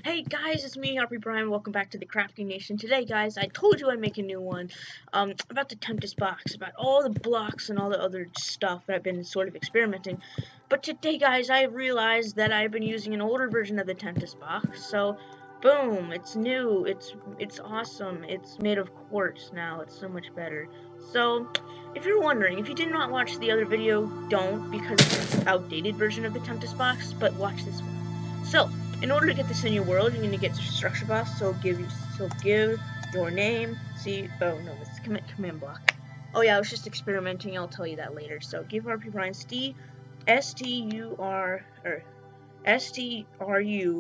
Hey guys, it's me, Happy Brian. Welcome back to the Crafting Nation. Today, guys, I told you I'd make a new one about the Tempest box, about all the blocks and all the other stuff that I've been sort of experimenting. But today, guys, I realized that I've been using an older version of the Tempest box. So, boom, it's new. It's awesome. It's made of quartz now. It's so much better. So, if you're wondering, if you did not watch the other video, don't, because it's an outdated version of the Tempest box. But watch this one. So, in order to get this in your world, you're gonna get the structure box. So give your name. See, oh no, this is command block. Oh yeah, I was just experimenting. I'll tell you that later. So give RP Brian STRU.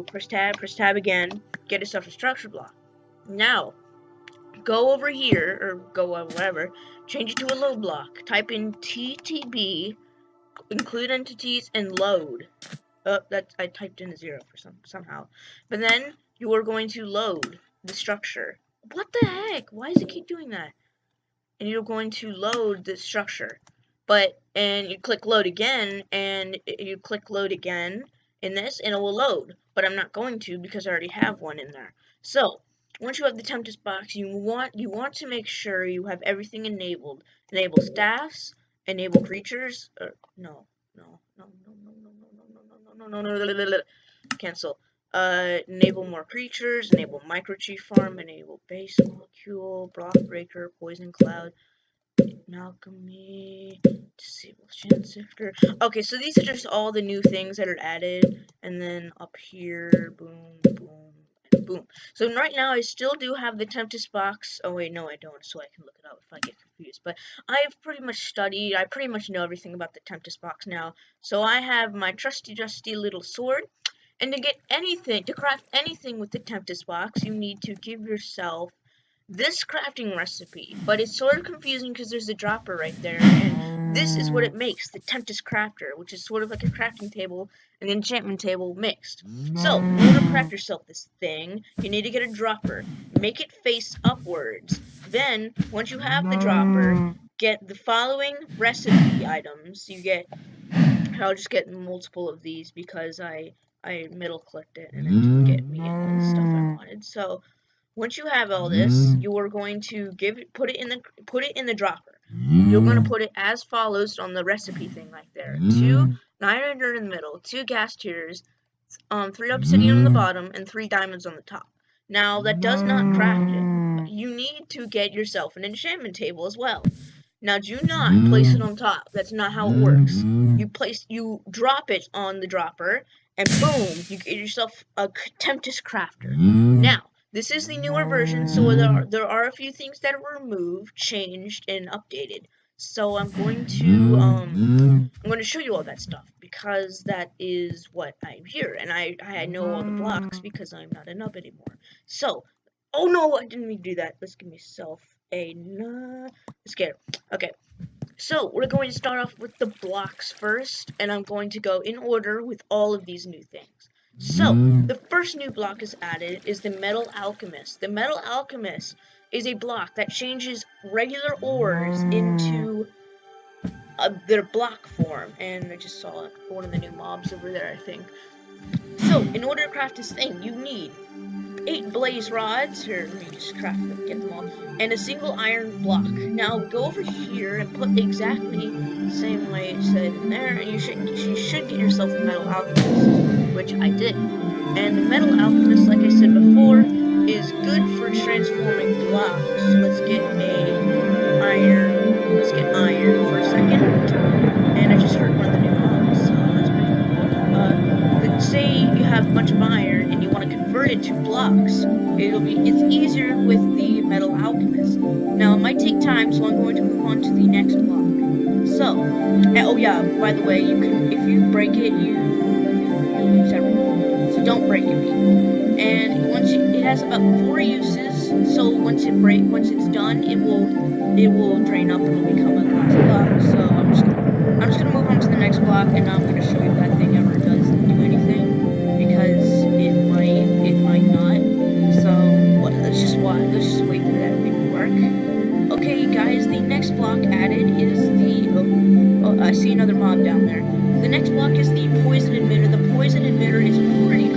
Press tab again. Get yourself a structure block. Now, go over here or go whatever. Change it to a load block. Type in TTB, include entities, and load. Oh, I typed in a 0 for somehow. But then you are going to load the structure. What the heck? Why does it keep doing that? And you're going to load the structure. And you click load again, and you click load again in this, and it will load. But I'm not going to because I already have one in there. So, once you have the Tempest box, you want to make sure you have everything enabled. Enable staffs, enable creatures, no. Cancel. Enable more creatures, enable microchief farm, enable base molecule, block breaker, poison cloud, alchemy, disable shan sifter. Okay, so these are just all the new things that are added, and then up here, boom, boom, and boom. So right now I still do have the Tempest box. Oh wait, no I don't, so I can look it up if I get confused. But I've pretty much studied, I pretty much know everything about the Tempest box now. So I have my trusty little sword. And to craft anything with the Tempest box, you need to give yourself this crafting recipe. But it's sort of confusing because there's a dropper right there, and this is what it makes, the Tempest crafter, which is sort of like a crafting table and an enchantment table mixed. So, in order to craft yourself this thing, you need to get a dropper. Make it face upwards. Then, once you have the dropper, get the following recipe items. I'll just get multiple of these because I middle clicked it and it didn't get me all the stuff I wanted. So once you have all this, you are going to put it in the dropper. You're going to put it as follows on the recipe thing right there. 2 900 in the middle, 2 gas tiers, 3 obsidian on the bottom, and 3 diamonds on the top. Now that does not craft it. You need to get yourself an enchantment table as well. Now do not place it on top. That's not how it works. You drop it on the dropper, and boom, you get yourself a Tempest crafter. Now, this is the newer version, so there are a few things that are removed, changed, and updated. So I'm going to show you all that stuff because that is what I'm here, and I know all the blocks because I'm not a nub anymore. So, oh no, I didn't mean to do that. Let's give myself a scare. Okay. So, we're going to start off with the blocks first, and I'm going to go in order with all of these new things. So, the first new block is added is the Metal Alchemist. The Metal Alchemist is a block that changes regular ores into their block form, and I just saw one of the new mobs over there, I think. So, in order to craft this thing, you need 8 blaze rods. Here, let me just craft them, get them all. And a single iron block. Now go over here and put exactly the same way it said in there, and you should get yourself a Metal Alchemist, which I did. And the Metal Alchemist, like I said before, is good for transforming blocks. So let's get iron for a second. And I just heard one of the new mobs, so that's pretty cool. Say you have a bunch of iron and you want to convert it to blocks. It's easier with the Metal Alchemist. Now it might take time, so I'm going to move on to the next block. So, oh yeah, by the way, if you break it, you lose everything. So don't break it. And it has about 4 uses. So once it's done, it will drain up and it'll become a glass block. So I'm just gonna move on to the next block, and I'm gonna show you if that thing ever does do anything, because it might not. So let's just wait for that thing to work. Okay, guys, the next block added is I see another mob down there. The next block is the poison emitter. The poison emitter is pretty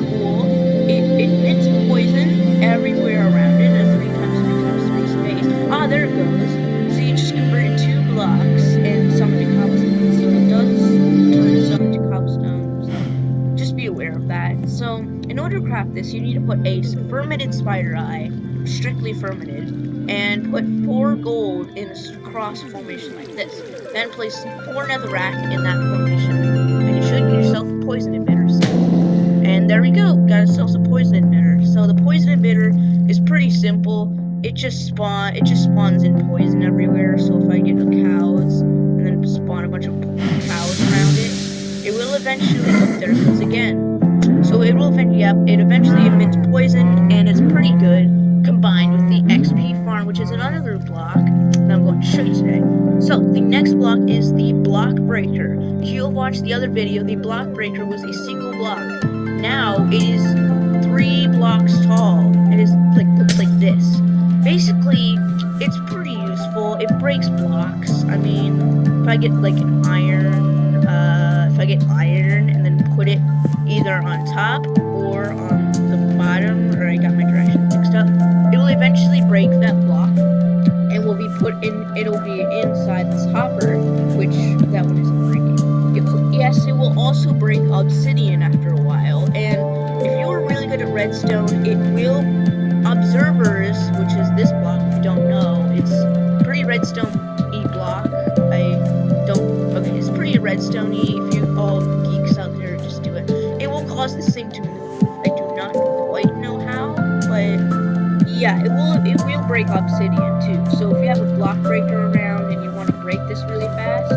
So, in order to craft this, you need to put a fermented spider eye, strictly fermented, and put 4 gold in a cross formation like this. Then place 4 netherrack in that formation, and you should get yourself a poison emitter. And there we go, got ourselves a poison emitter. So the poison emitter is pretty simple. It just spawns in poison everywhere. So if I get cows and then spawn a bunch of cows around it, it will eventually. Oh, there it goes again. So it will it eventually emits poison, and it's pretty good combined with the XP farm, which is another block that I'm going to show you today. So the next block is the block breaker. If you'll watch the other video, the block breaker was a single block. Now it is 3 blocks tall. It is looks like this. Basically, it's pretty useful. It breaks blocks. I mean, if I get like an iron, and then put it either on top or on the bottom, or I got my directions mixed up, it will eventually break that block and will be put in. It'll be inside this hopper, which that one isn't breaking. Yes, it will also break obsidian after a while, and if you're really good at redstone, it will observers, which is this block. If you don't know, it's pretty redstone-y block. It's pretty redstone-y. If you all geeks out there, just do it. It will cause this thing to move. I do not quite know how, but yeah, it will break obsidian too. So if you have a block breaker around and you want to break this really fast,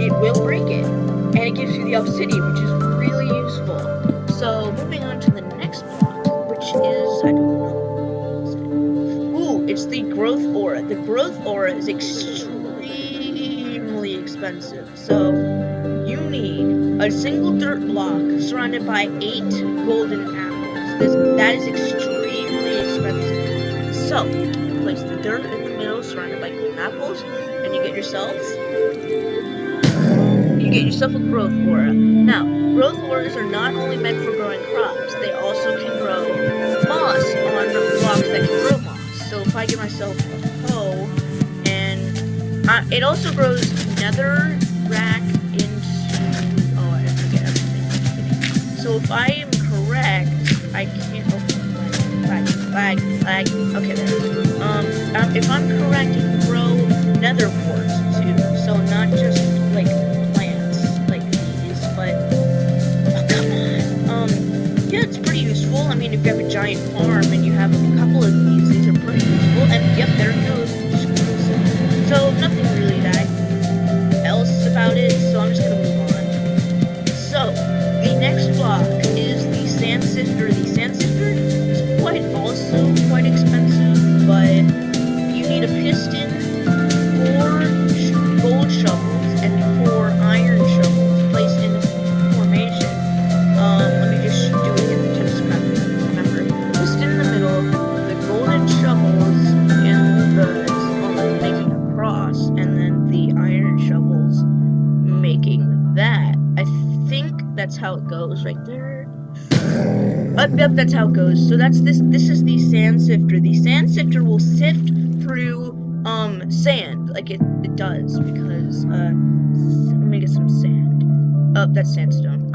it will break it, and it gives you the obsidian, which is really useful. So moving on to the next block, which is, I don't know, it's the growth aura. The growth aura is extremely expensive. So you need a single dirt block surrounded by 8 golden apples. That is extremely expensive. So place the dirt in the middle surrounded by golden apples, and you get yourself a growth aura. Now, growth auras are not only meant for growing crops, they also can grow moss on blocks that can grow moss. So if I get myself a hoe, and it also grows netherrack into, I forget everything. So if I am correct, I can't, lag, okay there. If I'm correct, you can grow nether quartz too, so not just like plants like these, but come on. Yeah, it's pretty useful. I mean, if you have a giant farm and you have a couple of these are pretty useful. And yep, there it goes. So nothing really that else about it. So I'm just gonna move on. So the next block is the sand sifter. The sand sifter is also quite expensive, but you need a piston, 4 gold shovels, and 4 iron shovels placed in formation. Let me just do it in the tips craft. Remember, piston in the middle, the golden shovels making a cross, and then the iron shovels making that. I think that's how it goes right there. Yep, that's how it goes. So that's this is the sand sifter. The sand sifter will sift through sand like it does, because let me get some sand. That's sandstone.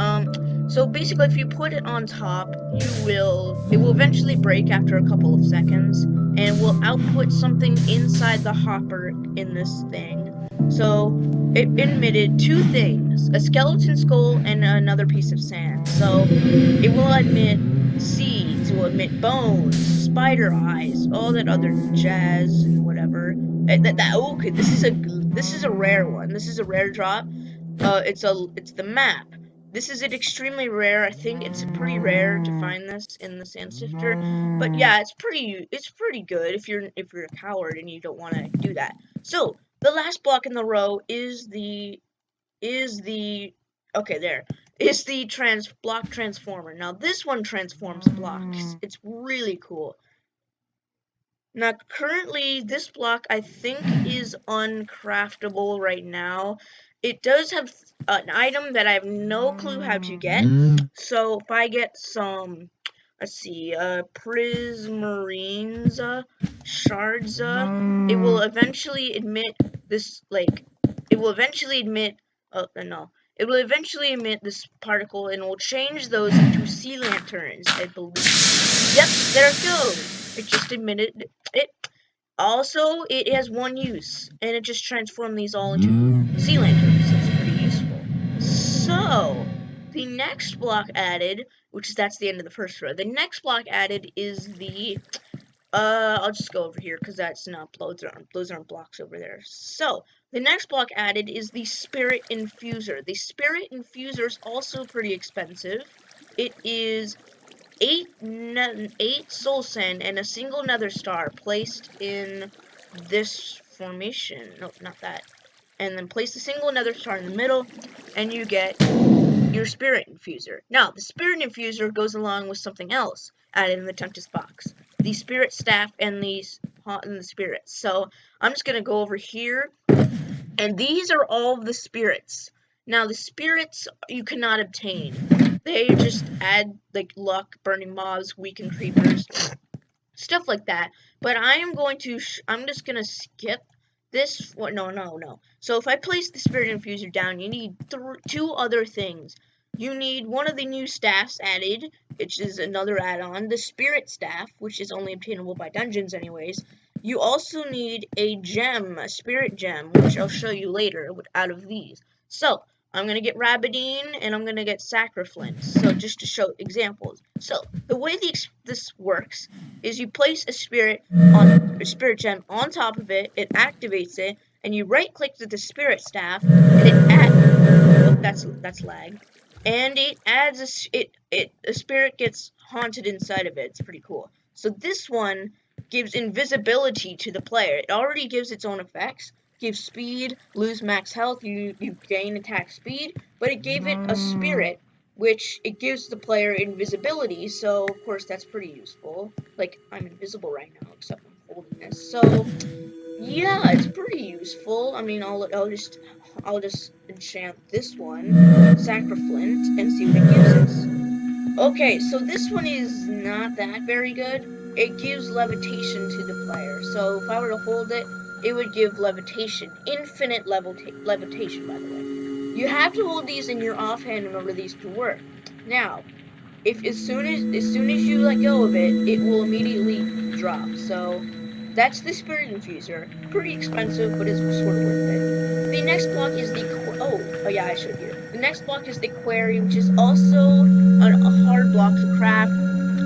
So basically, if you put it on top, it will eventually break after a couple of seconds, and will output something inside the hopper in this thing. So it emitted 2 things: a skeleton skull and another piece of sand. So it will emit seeds, it will emit bones, spider eyes, all that other jazz and whatever. Okay, this is a rare one. This is a rare drop. It's the map. This is an extremely rare. I think it's pretty rare to find this in the sand sifter. But yeah, it's pretty good if you're a coward and you don't want to do that. So the last block in the row is the block transformer. Now this one transforms blocks. It's really cool. Now currently this block I think is uncraftable right now. It does have an item that I have no clue how to get. So if I get some, let's see, prismarines, shards, it will eventually emit this, like, it will eventually emit it will eventually emit this particle and will change those into sea lanterns, I believe. Yep, there it goes. It just emitted it. Also, it has one use, and it just transformed these all into sea lanterns. It's pretty useful. So, the next block added, that's the end of the first row. The next block added is the I'll just go over here because that's not those aren't blocks over there. So the next block added is the Spirit Infuser. The Spirit Infuser is also pretty expensive. It is 8 soul sand and a single nether star placed in this formation. No, not that. And then place the single nether star in the middle, and you get your Spirit Infuser. Now, the Spirit Infuser goes along with something else added in the Tempest box. The Spirit Staff and the Spirits. So, I'm just going to go over here, and these are all of the Spirits. Now, the Spirits you cannot obtain. They just add, like, luck, burning mobs, weaken creepers, stuff like that. But I'm just going to skip this. What? No. So if I place the Spirit Infuser down, you need two other things. You need one of the new staffs added, which is another add-on, the Spirit Staff, which is only obtainable by dungeons anyways. You also need a gem, a Spirit Gem, which I'll show you later out of these. So, I'm going to get Rabadine, and I'm going to get Sacriflint, so just to show examples. So, the way this works is you place a Spirit Gem on top of it, it activates it, and you right-click the Spirit Staff, and it adds... Oh, that's lag. And it adds a spirit gets haunted inside of it. It's pretty cool. So this one gives invisibility to the player. It already gives its own effects. Gives speed, lose max health, you gain attack speed, but it gave it a spirit, which it gives the player invisibility, so of course that's pretty useful. Like, I'm invisible right now, except I'm holding this. So yeah, it's pretty useful. I mean, I'll just enchant this one, Sacriflint, and see what it gives us. Okay, so this one is not that very good. It gives levitation to the player. So if I were to hold it, it would give levitation. Infinite levitation, by the way. You have to hold these in your offhand in order for these to work. Now, if as soon as you let go of it, it will immediately drop. So that's the Spirit Infuser. Pretty expensive, but it's sort of worth it. The next block is the... Oh yeah, I showed you. The next block is the Quarry, which is also a hard block to craft.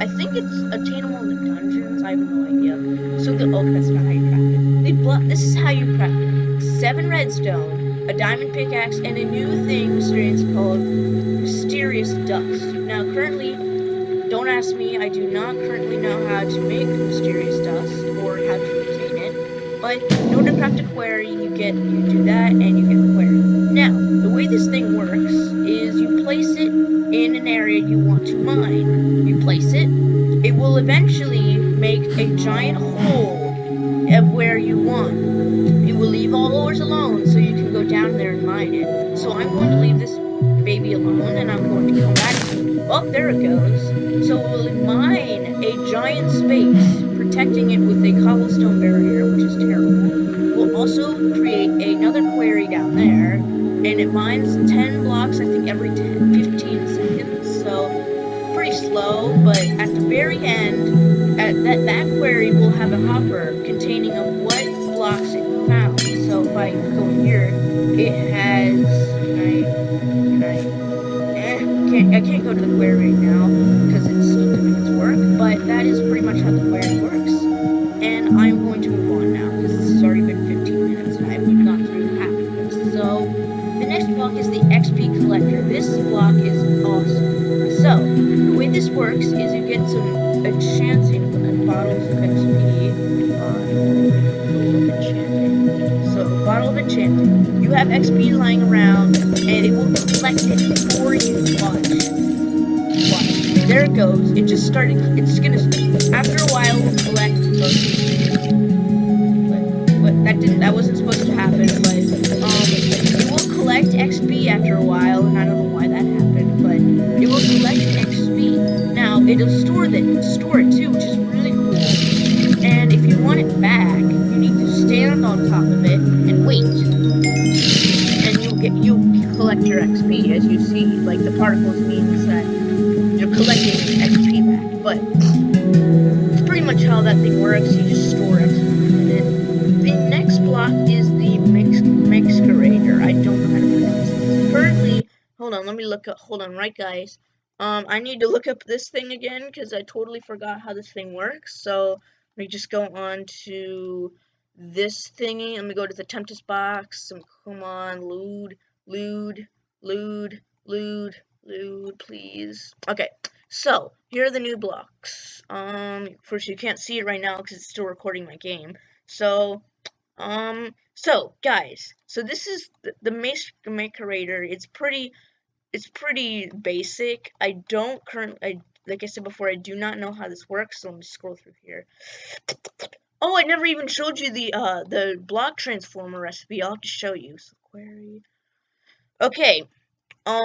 I think it's attainable in the dungeons. I have no idea. So that's not how you craft it. This is how you craft it. 7 redstone, a diamond pickaxe, and a new thing experience called Mysterious Dust. Now, currently, don't ask me. I do not currently know how to make Mysterious Dust or how to obtain it. But in order to craft a quarry, you do that and you get the quarry. Now, the way this thing works is you place it in an area you want to mine. You place it. It will eventually make a giant hole of where you want. It will leave all ores alone so you can go down there and mine it. So I'm going to leave this baby alone and I'm going to come back. Oh, there it goes. So we'll mine a giant space, protecting it with a cobblestone barrier, which is terrible. We'll also create another quarry down there, and it mines 10 blocks, I think, every 15 seconds. So pretty slow, but at the very end, that quarry will have a hopper containing of what blocks it found. So if I go here, it has... I can't go to the quarry right now because it's still doing its work, but that is pretty much how the quarry works. And I'm going to move on now because this has already been 15 minutes and I haven't gone through half of this. So the next block is the XP collector. This block is awesome. So the way this works is you get some enchanting bottles of XP. Bottle of enchanting. You have XP lying around, and it will collect it for you. Watch. There it goes. It just started. It's gonna. After a while, it will collect those. But that wasn't supposed to happen. But it will collect XP after a while, and I don't know why that happened, but it will collect XP. Now it'll store it too, which is really cool. And if you want it back, you need to stand on top of it and wait, and you'll collect your XP. XP, as you see. Like, the particles means that you're collecting XP back, but it's pretty much how that thing works. You just store XP in it. The next block is the Mixcurator. I don't know how to pronounce this. Currently, hold on, let me look up, hold on, right guys. I need to look up this thing again, because I totally forgot how this thing works, so let me just go on to this thingy. Let me go to the Tempest box, come on, load, please. Okay, so here are the new blocks. First, you can't see it right now because it's still recording my game. So guys, so this is the Mixcurator. It's pretty basic. I don't currently, like I said before, I do not know how this works, so let me scroll through here. Oh, I never even showed you the block transformer recipe. I'll have to show you. So query. Okay.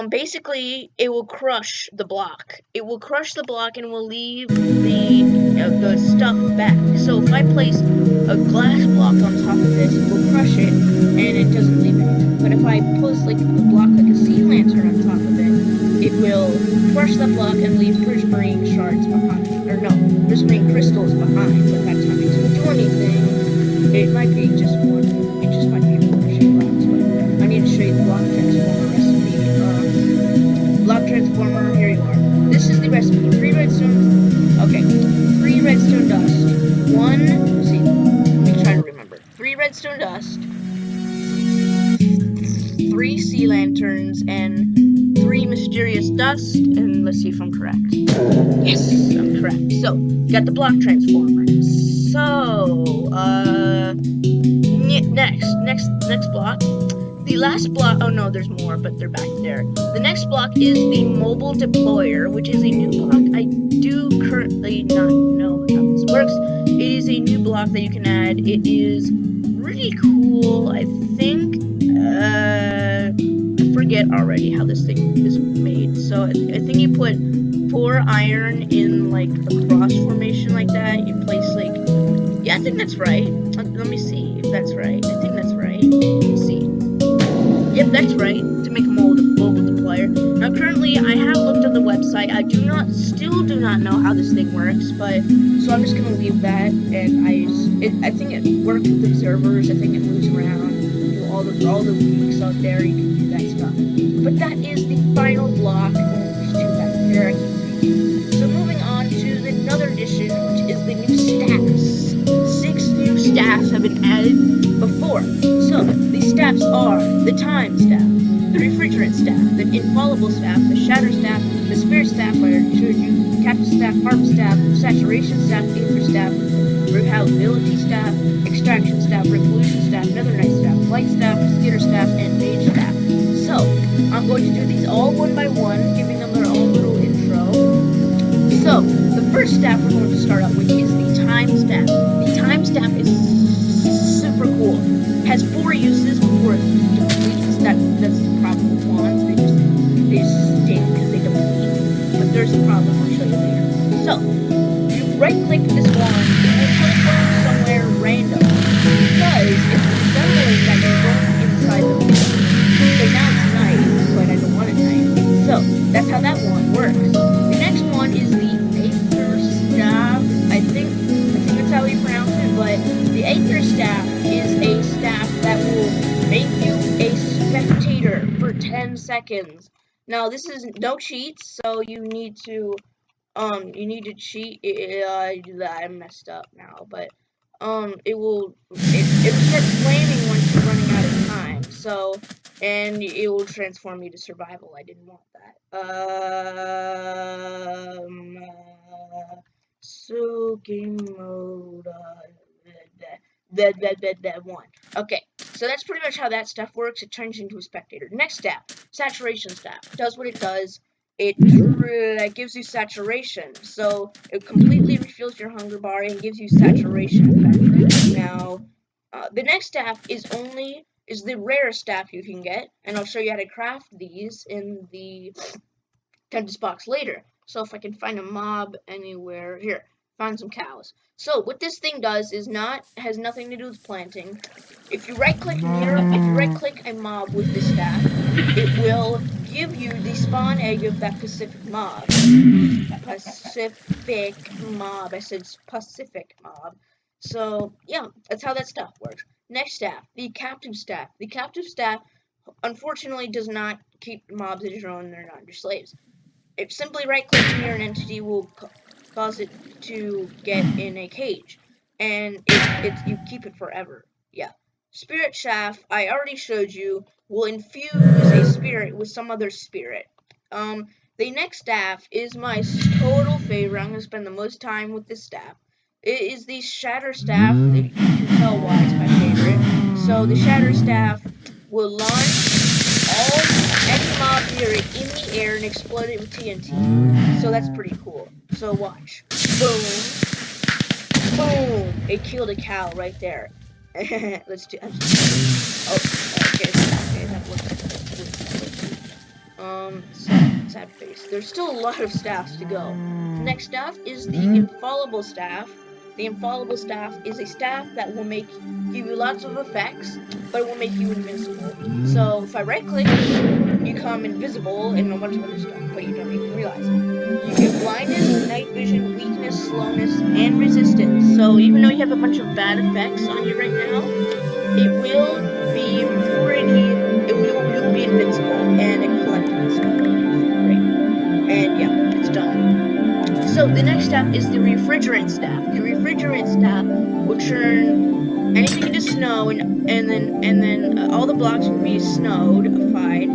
Basically, it will crush the block. It will crush the block and will leave the stuff back. So if I place a glass block on top of this, it will crush it, and it doesn't leave anything. But if I place like a block like a sea lantern on top of it, it will crush the block and leave prismarine shards behind. Or no, prismarine crystals behind, but that's not going to do anything. It might be just one. It just might be crushing blocks, but I need to show you the block transformer recipe. Block transformer, here you are. This is the recipe. 3 redstone. Okay. 3 redstone dust. 1. Let's see. Let me try to remember. 3 redstone dust. 3 sea lanterns and 3 mysterious dust. And let's see if I'm correct. Yes, I'm correct. So, got the block transformer. So, next block. The last block, oh no, there's more, but they're back there. The next block is the mobile deployer, which is a new block. I do currently not know how this works. It is a new block that you can add. It is really cool. I think, I forget already how this thing is made. So I think you put 4 iron in like a cross formation like that. You place like, yeah, I think that's right. Let me see if that's right. I think that's right. Let's see. Yep, that's right, to make a mobile deployer. Now, currently, I have looked on the website. I still do not know how this thing works, but, so I'm just gonna leave that, and I think it works with observers. I think it moves around, do all the leaks out there, you can do that stuff. But that is the final block. There's 2 back there, I can see. So moving on to another addition, which is the new staffs. 6 new staffs have been added before. So, these staffs are the time staff, the refrigerant staff, the infallible staff, the shatter staff, the spirit staff, I already showed you, captain staff, harp staff, saturation staff, aether staff, recalculability staff, extraction staff, revolution staff, netherite staff, light staff, skitter staff, and mage staff. So, I'm going to do these all one by one, giving them their own little intro. So, the first staff we're going to start out with is the time staff. The time staff is super cool. Has 4 uses before it depletes. That's the problem with wands. They just stink because they deplete. But there's a problem. I'll show you later. So, you right-click this wand, it will teleport you somewhere random. Because it's resembling that you're going inside the building. So now it's night, but I don't want it night. So, that's how that wand works. The next one is the Aether Staff. I think that's how you pronounce it, but the Aether Staff is a staff that will make you a spectator for 10 seconds. Now, this is no cheats, so you need to cheat. I messed up now, but it'll start flaming once you're running out of time. So, and it will transform you to survival. I didn't want that. So game mode. That one. Okay, so that's pretty much how that stuff works. It turns you into a spectator. Next staff, saturation staff. Does what it does. It gives you saturation. So it completely refills your hunger bar and gives you saturation effect. Now, the next staff is the rarest staff you can get, and I'll show you how to craft these in the Tempest box later. So if I can find a mob anywhere here. find some cows. So what this thing does is has nothing to do with planting. If you right click a mob with this staff, it will give you the spawn egg of that Pacific mob. Pacific mob. I said Pacific mob. So yeah, that's how that stuff works. Next staff, the captive staff. The captive staff unfortunately does not keep mobs as your own. They're not your slaves. If simply right-clicking near an entity will cause it to get in a cage, and you keep it forever. Yeah. Spirit Shaft, I already showed you, will infuse a spirit with some other spirit. The next staff is my total favorite. I'm gonna spend the most time with this staff. It is the Shatter Staff. You can tell why it's my favorite. So the Shatter Staff will launch any mob near it in the air and explode it with TNT. So that's pretty cool. So watch. Boom. Boom. It killed a cow right there. Let's do. Okay. That looks. Sad face. There's still a lot of staffs to go. The next staff is the Infallible Staff. The Infallible Staff is a staff that will give you lots of effects, but it will make you invincible. So if I right click, you become invisible and a bunch of other stuff, but you don't even realize it. You get blindness, night vision, weakness, slowness, and resistance. So even though you have a bunch of bad effects on you right now, you'll be invincible and collectible stuff. Great. And yeah, it's done. So the next step is the Refrigerant Staff. The Refrigerant Staff will turn anything into snow, and then all the blocks will be snowed-ified.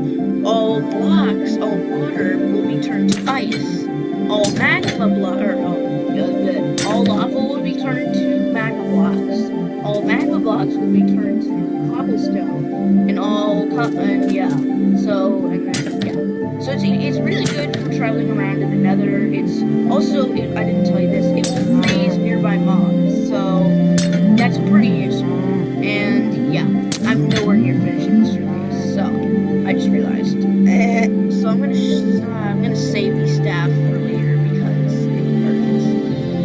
All water will be turned to ice. All lava will be turned to magma blocks. All magma blocks will be turned to cobblestone, So it's really good for traveling around in the Nether. It's also, I didn't tell you this, it will freeze nearby mobs, so that's pretty useful. And yeah, I'm nowhere near finishing this release, so I just realized. So I'm gonna save these staff for later because it hurts.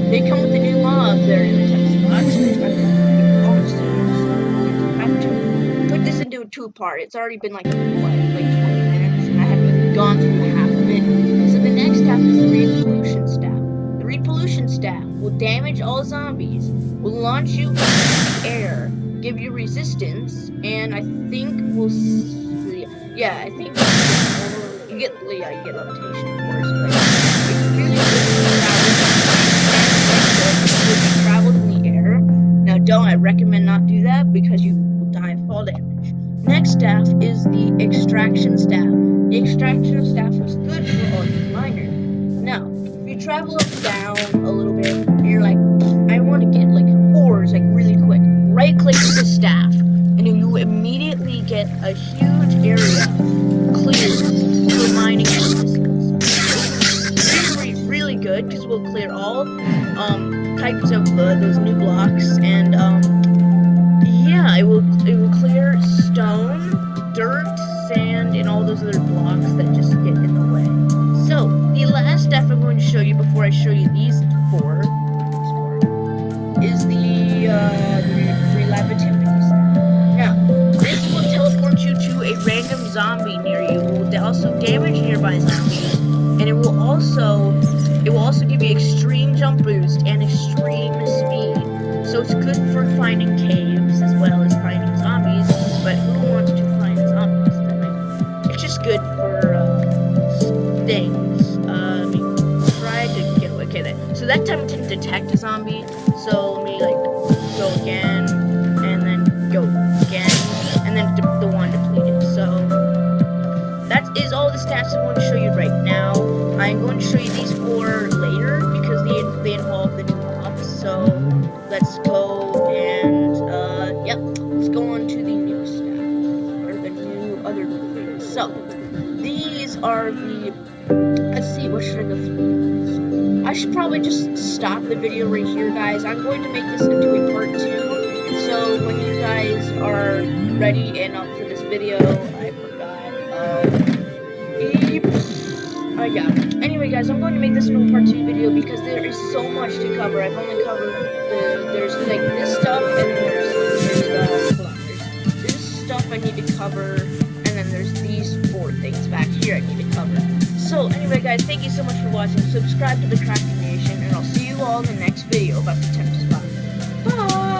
They come with the new mobs that are in the text box, which I have to put this into a two-part. It's already been like 20 minutes, and I haven't even gone through half of it. So the next staff is the Repollution Staff. The Repollution Staff will damage all zombies, will launch you into the air, give you resistance, and I think you get levitation, of course, but it's really good to travel in the air. Now, I recommend not do that because you will die of fall damage. Next staff is the Extraction Staff. The Extraction Staff is good for all you miners. Now, if you travel up down a little bit, and you're like, I want to get ores really quick, right-click the staff, and you immediately get a huge area cleared for mining purposes. It's really good because we'll clear all types of those new blocks, and it will clear stone, dirt, sand, and all those other blocks that just get in the way. So the last staff I'm going to show you before I show you these four is the Relativity Staff. Now, this will teleport you to a random zombie near you. It will also damage nearby zombies, and it will also give you extreme jump boost and extreme speed. So it's good for finding caves as well as finding zombies. But who wants to find zombies? It's just good for things. Try to get away. Okay, then. So that time it didn't detect a zombie. So let me go again, and then go again, and then the one depleted. So that is all the stats I'm going to show you right now. I'm going to show you these four later because they involve the new mobs. So let's go and let's go on to the new staff or the new other things. So these are the. Let's see, what should I go through? I should probably just stop the video right here, guys. I'm going to make this into a part 2. And so when you guys are ready and up for this video, I forgot. Anyway, anyway, guys, I'm going to make this into a part 2 video because there is so much to cover. I've only covered there's like this stuff, and then hold on, there's this stuff I need to cover, and then there's these 4 things back here I need to cover. So anyway, guys, thank you so much for watching. Subscribe to the Crafting Nation, and I'll see you all in the next video about the Tempest box. Bye!